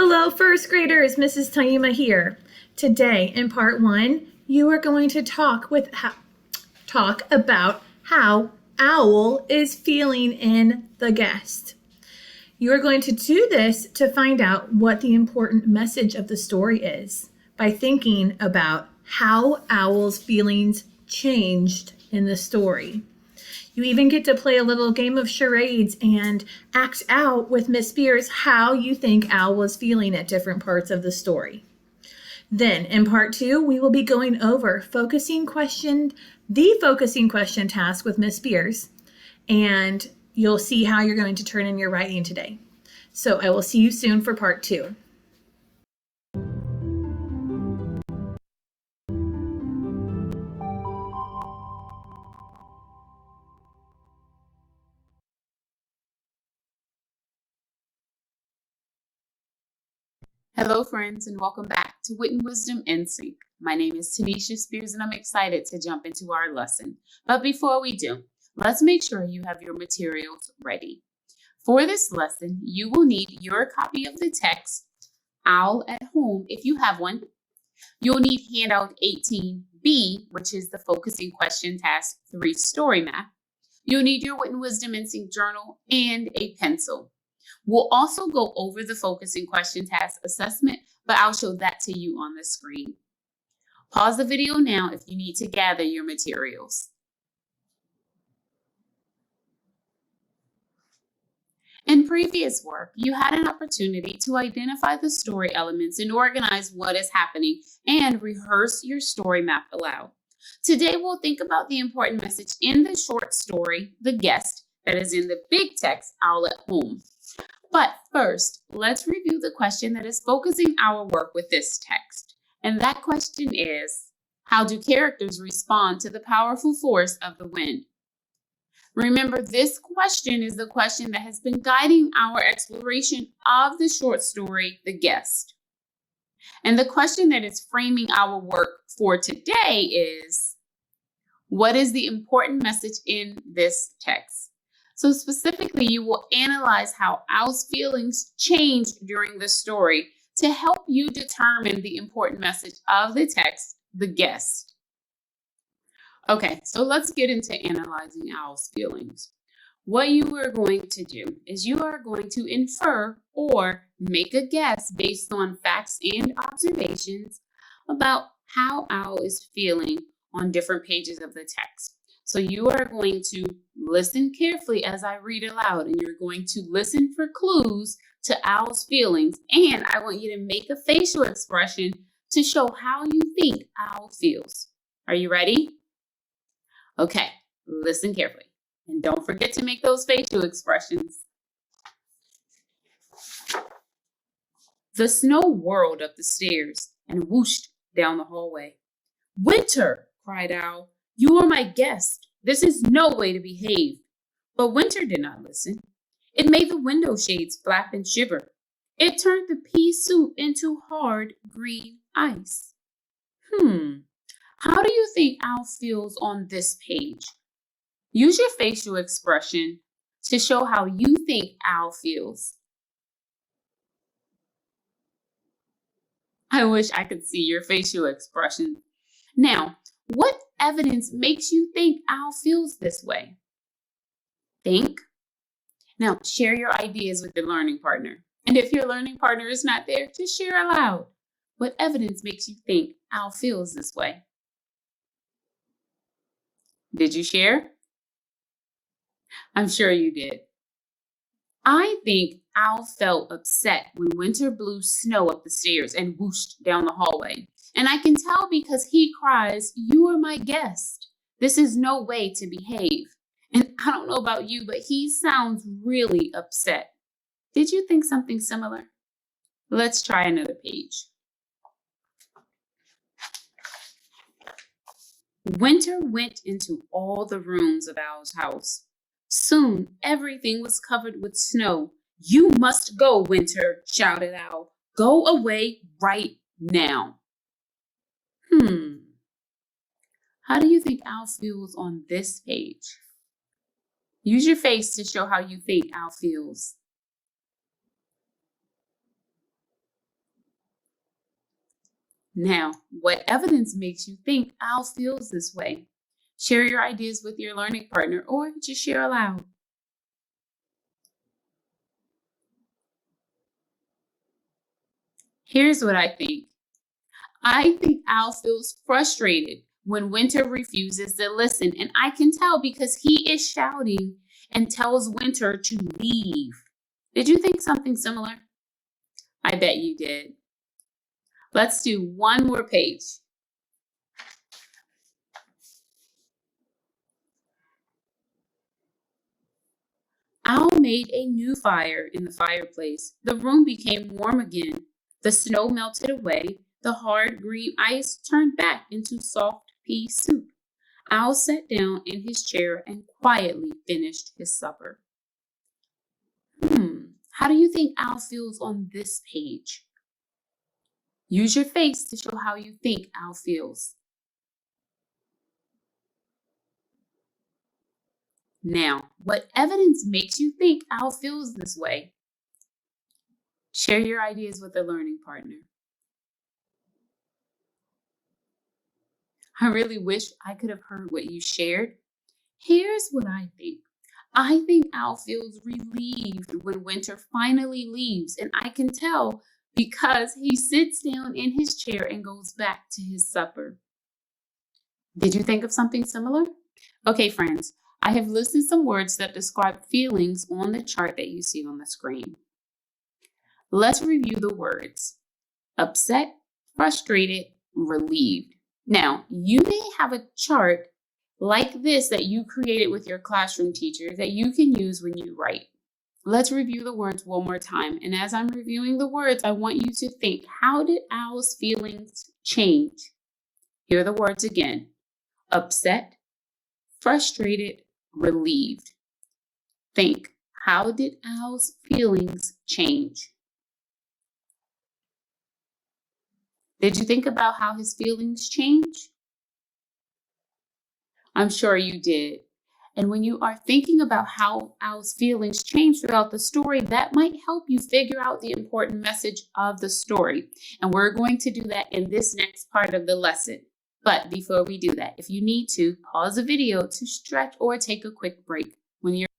Hello, first graders. Mrs. Taima here. Today, in part one, you are going to talk about how Owl is feeling in The Guest. You are going to do this to find out what the important message of the story is by thinking about how Owl's feelings changed in the story. You even get to play a little game of charades and act out with Miss Spears how you think Owl was feeling at different parts of the story. Then in part two, we will be going over the focusing question task with Miss Spears, and you'll see how you're going to turn in your writing today. So I will see you soon for part two. Hello, friends, and welcome back to Wit and Wisdom in Sync. My name is Tanisha Spears, and I'm excited to jump into our lesson. But before we do, let's make sure you have your materials ready. For this lesson, you will need your copy of the text, Owl at Home, if you have one. You'll need handout 18B, which is the Focusing Question Task 3 story map. You'll need your Wit and Wisdom in Sync journal and a pencil. We'll also go over the focusing question task assessment, but I'll show that to you on the screen. Pause the video now if you need to gather your materials. In previous work, you had an opportunity to identify the story elements and organize what is happening and rehearse your story map aloud. Today, we'll think about the important message in the short story, The Guest, that is in the big text, Owl at Home. But first, let's review the question that is focusing our work with this text. And that question is, how do characters respond to the powerful force of the wind? Remember, this question is the question that has been guiding our exploration of the short story, The Guest. And the question that is framing our work for today is, what is the important message in this text? So specifically, you will analyze how Owl's feelings changed during the story to help you determine the important message of the text, The Guest. Okay, so let's get into analyzing Owl's feelings. What you are going to do is you are going to infer or make a guess based on facts and observations about how Owl is feeling on different pages of the text. So you are going to listen carefully as I read aloud, and you're going to listen for clues to Owl's feelings. And I want you to make a facial expression to show how you think Owl feels. Are you ready? Okay, listen carefully. And don't forget to make those facial expressions. The snow whirled up the stairs and whooshed down the hallway. "Winter!" cried Owl. "You are my guest. This is no way to behave." But Winter did not listen. It made the window shades flap and shiver. It turned the pea soup into hard green ice. How do you think Owl feels on this page? Use your facial expression to show how you think Owl feels. I wish I could see your facial expression. Now, what evidence makes you think Owl feels this way? Think. Now, share your ideas with your learning partner. And if your learning partner is not there, just share aloud. What evidence makes you think Owl feels this way? Did you share? I'm sure you did. I think Owl felt upset when Winter blew snow up the stairs and whooshed down the hallway. And I can tell because he cries, "You are my guest. This is no way to behave." And I don't know about you, but he sounds really upset. Did you think something similar? Let's try another page. Winter went into all the rooms of Owl's house. Soon everything was covered with snow. "You must go, Winter," shouted Owl. "Go away right now." How do you think Owl feels on this page? Use your face to show how you think Owl feels. Now, what evidence makes you think Owl feels this way? Share your ideas with your learning partner or just share aloud. Here's what I think. I think Owl feels frustrated when Winter refuses to listen, and I can tell because he is shouting and tells Winter to leave. Did you think something similar? I bet you did. Let's do one more page. Owl made a new fire in the fireplace. The room became warm again. The snow melted away. The hard green ice turned back into soft pea soup. Owl sat down in his chair and quietly finished his supper. How do you think Owl feels on this page? Use your face to show how you think Owl feels. Now, what evidence makes you think Owl feels this way? Share your ideas with a learning partner. I really wish I could have heard what you shared. Here's what I think. I think Owl feels relieved when Winter finally leaves, and I can tell because he sits down in his chair and goes back to his supper. Did you think of something similar? Okay, friends, I have listed some words that describe feelings on the chart that you see on the screen. Let's review the words: upset, frustrated, relieved. Now, you may have a chart like this that you created with your classroom teacher that you can use when you write. Let's review the words one more time. And as I'm reviewing the words, I want you to think, how did Owl's feelings change? Here are the words again: upset, frustrated, relieved. Think, how did Owl's feelings change? Did you think about how his feelings change? I'm sure you did. And when you are thinking about how Owl's feelings change throughout the story, that might help you figure out the important message of the story. And we're going to do that in this next part of the lesson. But before we do that, if you need to, pause the video to stretch or take a quick break. When you're